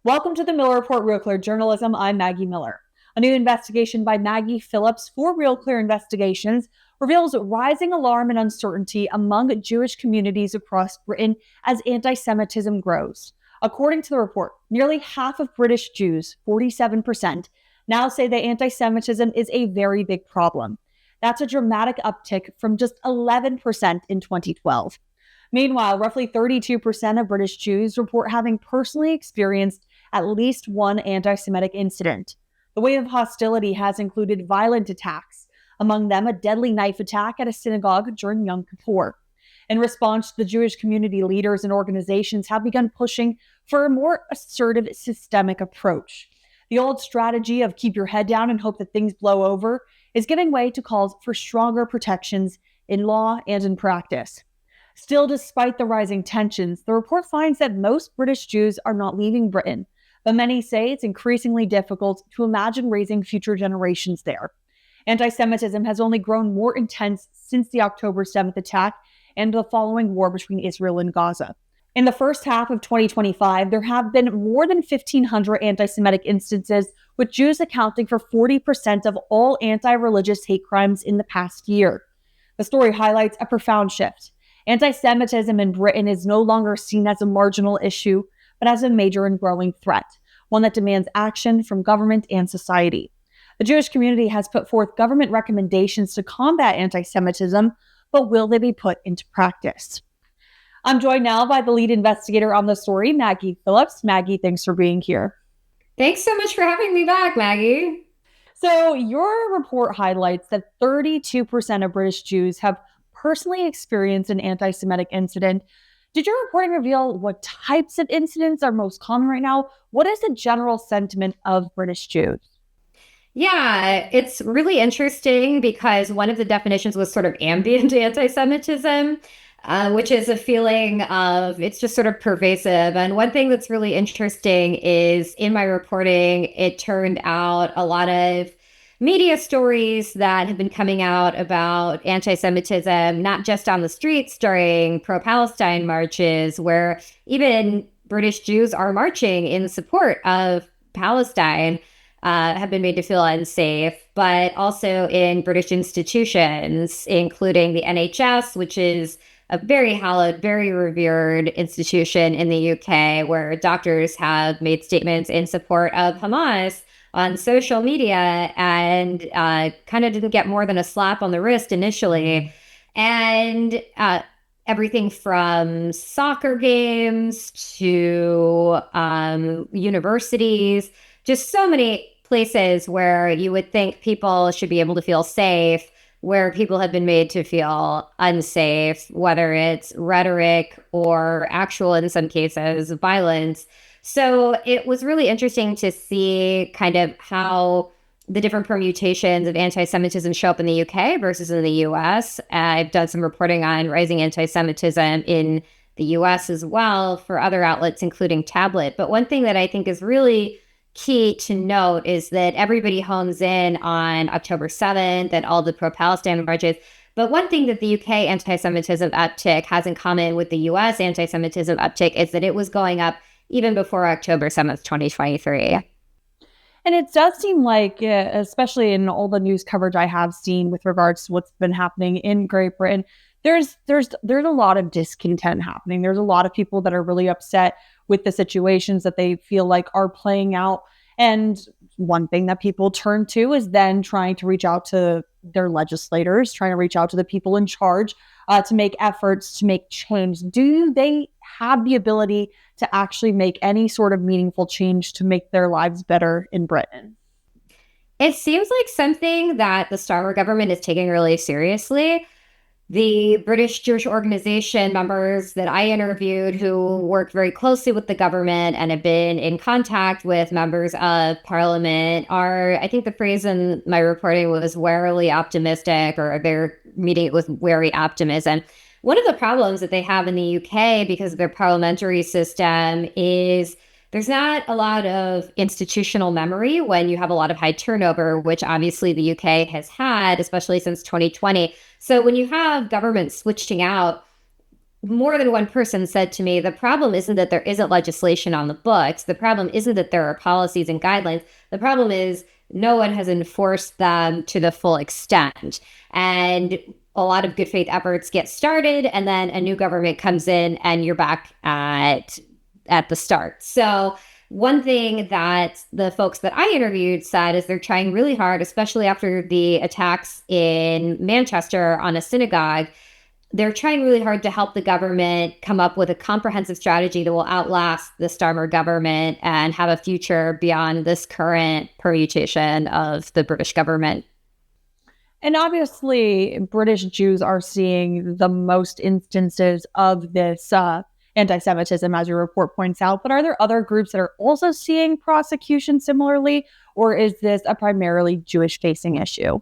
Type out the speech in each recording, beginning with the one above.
Welcome to the Miller Report Real Clear Journalism. I'm Maggie Miller. A new investigation by Maggie Phillips for Real Clear Investigations reveals rising alarm and uncertainty among Jewish communities across Britain as anti-Semitism grows. According to the report, nearly half of British Jews, 47%, now say that anti-Semitism is a very big problem. That's a dramatic uptick from just 11% in 2012. Meanwhile, roughly 32% of British Jews report having personally experienced at least one anti-Semitic incident. The wave of hostility has included violent attacks, among them a deadly knife attack at a synagogue during Yom Kippur. In response, the Jewish community leaders and organizations have begun pushing for a more assertive, systemic approach. The old strategy of keep your head down and hope that things blow over is giving way to calls for stronger protections in law and in practice. Still, despite the rising tensions, the report finds that most British Jews are not leaving Britain, but many say it's increasingly difficult to imagine raising future generations there. Anti-Semitism has only grown more intense since the October 7th attack and the following war between Israel and Gaza. In the first half of 2025, there have been more than 1,500 anti-Semitic instances, with Jews accounting for 40% of all anti-religious hate crimes in the past year. The story highlights a profound shift. Anti-Semitism in Britain is no longer seen as a marginal issue, but as a major and growing threat, one that demands action from government and society. The Jewish community has put forth government recommendations to combat anti-Semitism, but will they be put into practice? I'm joined now by the lead investigator on the story, Maggie Phillips. Maggie, thanks for being here. Thanks so much for having me back, Maggie. So your report highlights that 32% of British Jews have personally experienced an anti-Semitic incident. Did your reporting reveal what types of incidents are most common right now? What is the general sentiment of British Jews? Yeah, it's really interesting because one of the definitions was sort of ambient anti-Semitism, which is a feeling of it's just sort of pervasive. And one thing that's really interesting is in my reporting, it turned out a lot of media stories that have been coming out about anti-Semitism, not just on the streets during pro-Palestine marches, where even British Jews are marching in support of Palestine, have been made to feel unsafe, but also in British institutions, including the NHS, which is a very hallowed, very revered institution in the UK, where doctors have made statements in support of Hamas on social media and kind of didn't get more than a slap on the wrist initially. And everything from soccer games to universities, just so many places where you would think people should be able to feel safe, where people have been made to feel unsafe, whether it's rhetoric or actual, in some cases, violence. So it was really interesting to see kind of how the different permutations of anti-Semitism show up in the UK versus in the US. I've done some reporting on rising anti-Semitism in the US as well for other outlets, including Tablet. But one thing that I think is really key to note is that everybody hones in on October 7th and all the pro-Palestine marches. But one thing that the UK anti-Semitism uptick has in common with the US anti-Semitism uptick is that it was going up even before October 7th, 2023. And it does seem like, especially in all the news coverage I have seen with regards to what's been happening in Great Britain, there's a lot of discontent happening. There's a lot of people that are really upset with the situations that they feel like are playing out. And one thing that people turn to is then trying to reach out to their legislators, trying to reach out to the people in charge to make efforts to make change. Do they have the ability to actually make any sort of meaningful change to make their lives better in Britain? It seems like something that the Starmer government is taking really seriously. The British Jewish organization members that I interviewed who work very closely with the government and have been in contact with members of parliament are, I think the phrase in my reporting was warily optimistic, or they're meeting it with wary optimism. One of the problems that they have in the UK because of their parliamentary system is there's not a lot of institutional memory when you have a lot of high turnover, which obviously the UK has had, especially since 2020. So when you have government switching out, more than one person said to me, the problem isn't that there isn't legislation on the books. The problem isn't that there are policies and guidelines. The problem is no one has enforced them to the full extent. And a lot of good faith efforts get started, and then a new government comes in and you're back at the start. So one thing that the folks that I interviewed said is they're trying really hard, especially after the attacks in Manchester on a synagogue. They're trying really hard to help the government come up with a comprehensive strategy that will outlast the Starmer government and have a future beyond this current permutation of the British government. And obviously, British Jews are seeing the most instances of this anti-Semitism, as your report points out. But are there other groups that are also seeing prosecution similarly, or is this a primarily Jewish-facing issue?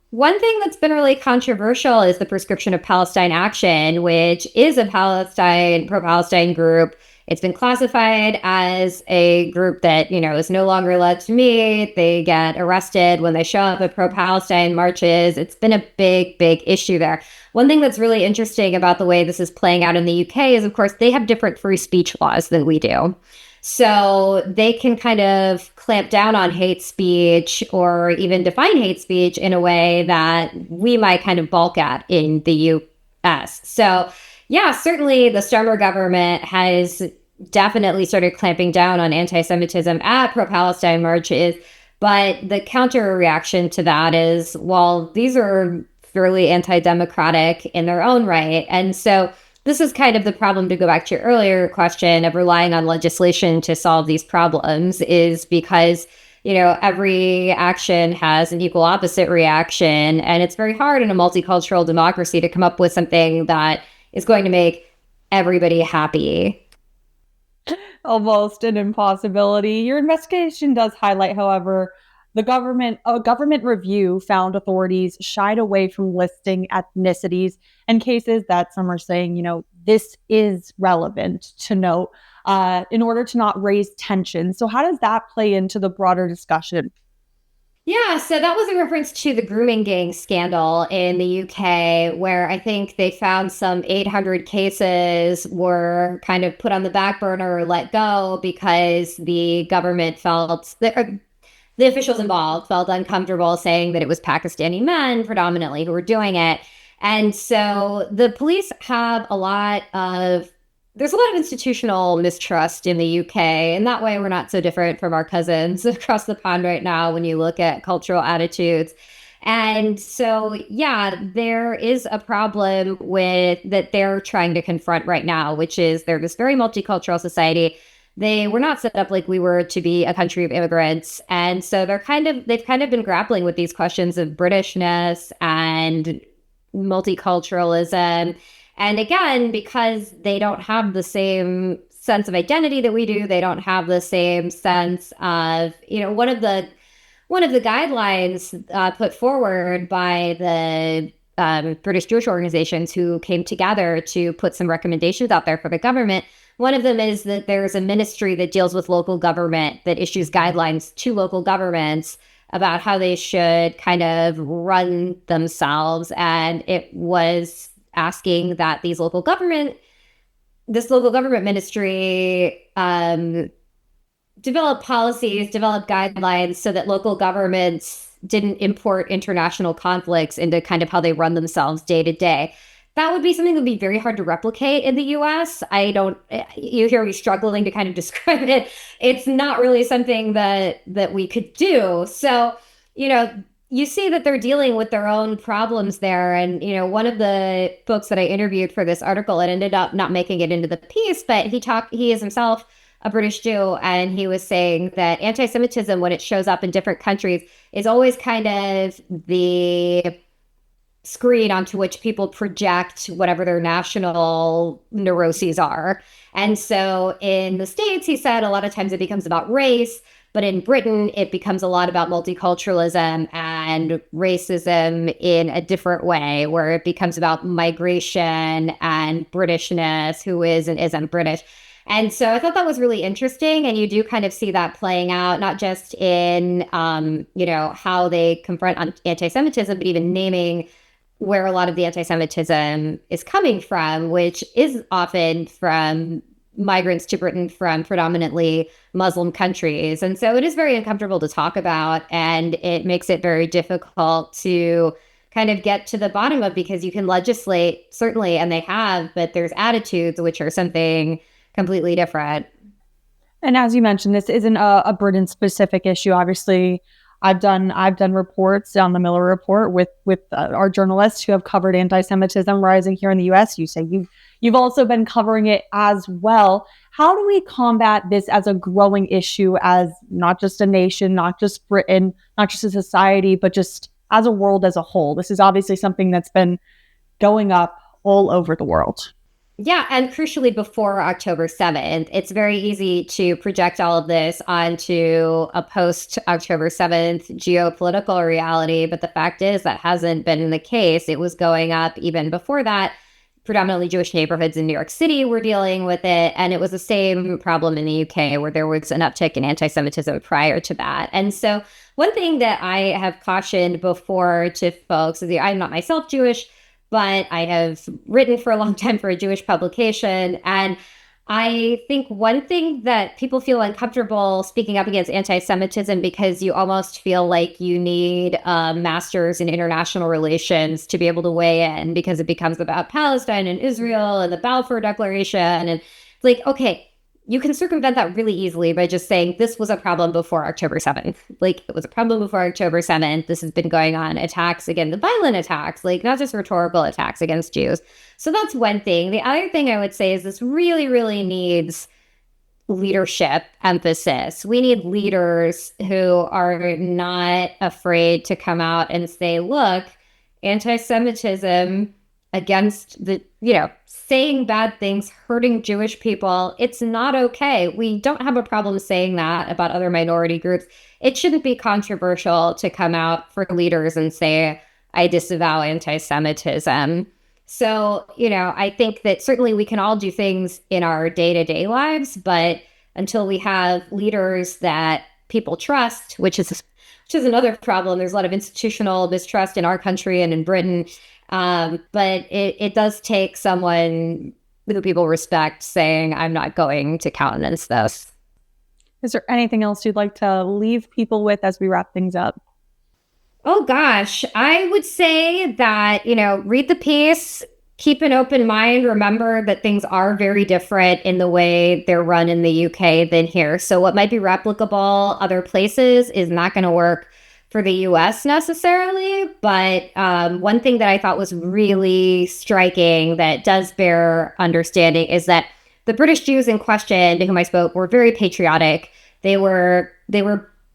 One thing that's been really controversial is the prescription of Palestine Action, which is a pro-Palestine group. It's been classified as a group that, is no longer allowed to meet. They get arrested when they show up at pro-Palestine marches. It's been a big, big issue there. One thing that's really interesting about the way this is playing out in the UK is, of course, they have different free speech laws than we do. So they can kind of clamp down on hate speech or even define hate speech in a way that we might kind of balk at in the US. So yeah, certainly the Starmer government has definitely started clamping down on anti-Semitism at pro-Palestine marches. But the counter reaction to that is, well, these are fairly anti-democratic in their own right. And so this is kind of the problem, to go back to your earlier question of relying on legislation to solve these problems, is because, every action has an equal opposite reaction. And it's very hard in a multicultural democracy to come up with something that is going to make everybody happy. Almost an impossibility. Your investigation does highlight, however, a government review found authorities shied away from listing ethnicities and cases that some are saying, this is relevant to note in order to not raise tension. So how does that play into the broader discussion? Yeah, so that was in reference to the grooming gang scandal in the UK, where I think they found some 800 cases were kind of put on the back burner or let go because the government felt that the officials involved felt uncomfortable saying that it was Pakistani men predominantly who were doing it. And so the police have there's a lot of institutional mistrust in the UK. And that way we're not so different from our cousins across the pond right now when you look at cultural attitudes. And so, yeah, there is a problem with that they're trying to confront right now, which is they're this very multicultural society. They were not set up like we were to be a country of immigrants. And so they've kind of been grappling with these questions of Britishness and multiculturalism. And again, because they don't have the same sense of identity that we do, they don't have the same sense of, one of the guidelines put forward by the British Jewish organizations who came together to put some recommendations out there for the government. One of them is that there's a ministry that deals with local government that issues guidelines to local governments about how they should kind of run themselves. And it was asking that this local government ministry develop policies, develop guidelines so that local governments didn't import international conflicts into kind of how they run themselves day to day. That would be something that would be very hard to replicate in the US. You hear me struggling to kind of describe it. It's not really something that we could do. So, you see that they're dealing with their own problems there. And, one of the folks that I interviewed for this article, it ended up not making it into the piece, but he is himself a British Jew. And he was saying that anti-Semitism, when it shows up in different countries, is always kind of the screen onto which people project whatever their national neuroses are. And so in the States, he said, a lot of times it becomes about race, but in Britain, it becomes a lot about multiculturalism and racism in a different way, where it becomes about migration and Britishness, who is and isn't British. And so I thought that was really interesting. And you do kind of see that playing out, not just in, how they confront anti-Semitism, but even naming where a lot of the anti-Semitism is coming from, which is often from migrants to Britain from predominantly Muslim countries. And so it is very uncomfortable to talk about, and it makes it very difficult to kind of get to the bottom of, because you can legislate, certainly, and they have, but there's attitudes which are something completely different. And as you mentioned, this isn't a Britain specific issue. Obviously, I've done reports on the Miller Report with our journalists who have covered anti-Semitism rising here in the U.S. You say you've also been covering it as well. How do we combat this as a growing issue, as not just a nation, not just Britain, not just a society, but just as a world as a whole? This is obviously something that's been going up all over the world. Yeah, and crucially before October 7th, it's very easy to project all of this onto a post-October 7th geopolitical reality, but the fact is that hasn't been the case. It was going up even before that. Predominantly Jewish neighborhoods in New York City were dealing with it, and it was the same problem in the UK, where there was an uptick in anti-Semitism prior to that. And so one thing that I have cautioned before to folks is I'm not myself Jewish, but I have written for a long time for a Jewish publication. And I think one thing that people feel uncomfortable speaking up against anti-Semitism, because you almost feel like you need a master's in international relations to be able to weigh in, because it becomes about Palestine and Israel and the Balfour Declaration. And it's like, okay, you can circumvent that really easily by just saying this was a problem before October 7th. Like, it was a problem before October 7th. This has been going on. Attacks, again, the violent attacks, like not just rhetorical attacks against Jews. So that's one thing. The other thing I would say is this really, really needs leadership emphasis. We need leaders who are not afraid to come out and say, look, anti-Semitism against the, saying bad things, hurting Jewish people, it's not okay. We don't have a problem saying that about other minority groups. It shouldn't be controversial to come out for leaders and say, I disavow anti-Semitism. So, I think that certainly we can all do things in our day-to-day lives, but until we have leaders that people trust, which is another problem. There's a lot of institutional mistrust in our country and in Britain. But it does take someone who people respect saying, I'm not going to countenance this. Is there anything else you'd like to leave people with as we wrap things up? Oh, gosh, I would say that, read the piece, keep an open mind. Remember that things are very different in the way they're run in the UK than here. So what might be replicable other places is not going to work for the US necessarily. But one thing that I thought was really striking that does bear understanding is that the British Jews in question to whom I spoke were very patriotic. They were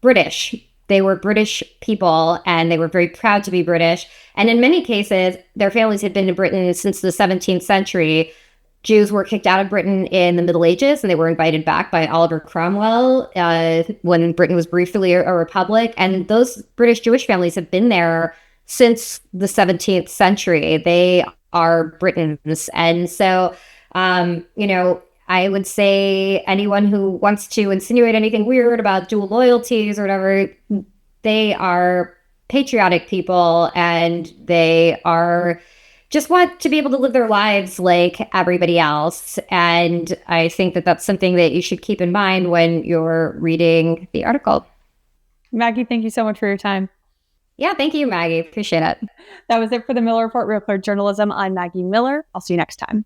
British. They were British people, and they were very proud to be British. And in many cases, their families had been in Britain since the 17th century. Jews were kicked out of Britain in the Middle Ages, and they were invited back by Oliver Cromwell when Britain was briefly a republic. And those British Jewish families have been there since the 17th century. They are Britons. And so, I would say anyone who wants to insinuate anything weird about dual loyalties or whatever, they are patriotic people, and they are just want to be able to live their lives like everybody else. And I think that that's something that you should keep in mind when you're reading the article. Maggie, thank you so much for your time. Yeah, thank you, Maggie. Appreciate it. That was it for the Miller Report, Real Clear Journalism. I'm Maggie Miller. I'll see you next time.